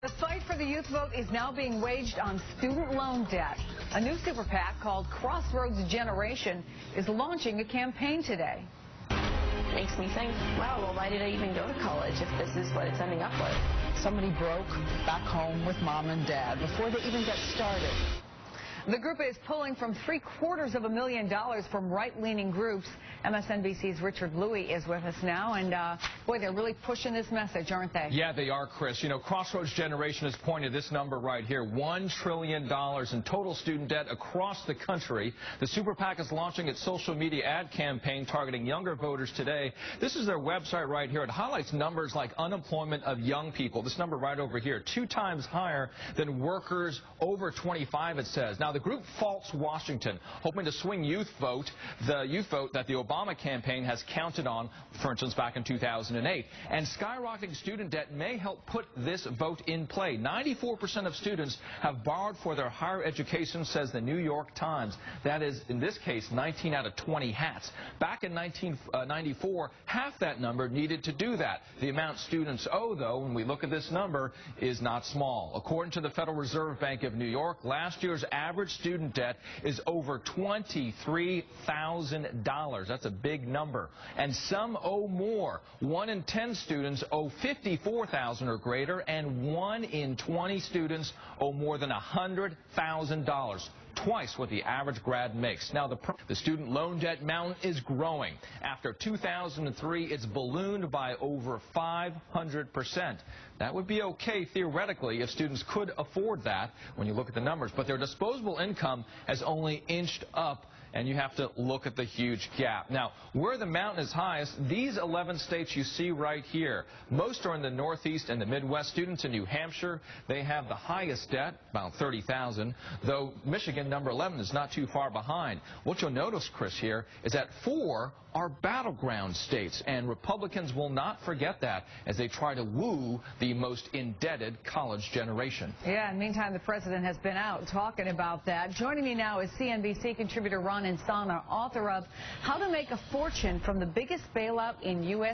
The fight for the youth vote is now being waged on student loan debt. A new super PAC called Crossroads Generation is launching a campaign today. Makes me think, wow, well, why did I even go to college if this is what it's ending up with? Somebody broke back home with mom and dad before they even got started. The group is pulling from $750,000 from right-leaning groups. MSNBC's Richard Louie is with us now, and boy, they're really pushing this message, aren't they? Yeah, they are, Chris. You know, Crossroads Generation has pointed this number right here, $1 trillion in total student debt across the country. The Super PAC is launching its social media ad campaign targeting younger voters today. This is their website right here. It highlights numbers like unemployment of young people. This number right over here, 2 times higher than workers over 25, it says. Now, the group faults Washington, hoping to swing youth vote, the youth vote that the Obama campaign has counted on, for instance, back in 2008. And skyrocketing student debt may help put this vote in play. 94% of students have borrowed for their higher education, says the New York Times. That is, in this case, 19 out of 20 hats. Back in 1994, half that number needed to do that. The amount students owe, though, when we look at this number, is not small. According to the Federal Reserve Bank of New York, last year's average student debt is over $23,000. That's a big number. And some owe more. 1 in 10 students owe $54,000 or greater, and 1 in 20 students owe more than $100,000. Twice what the average grad makes. Now, the student loan debt mountain is growing. After 2003, it's ballooned by over 500%. That would be okay theoretically if students could afford that when you look at the numbers, but their disposable income has only inched up, and you have to look at the huge gap. Now, where the mountain is highest, these 11 states you see right here, most are in the Northeast and the Midwest. Students in New Hampshire, they have the highest debt, about $30,000, though Michigan, number 11, is not too far behind. What you'll notice, Chris, here is that 4 are battleground states, and Republicans will not forget that as they try to woo the most indebted college generation. Yeah, in the meantime, the president has been out talking about that. Joining me now is CNBC contributor Ron Insana, author of How to Make a Fortune from the Biggest Bailout in U.S.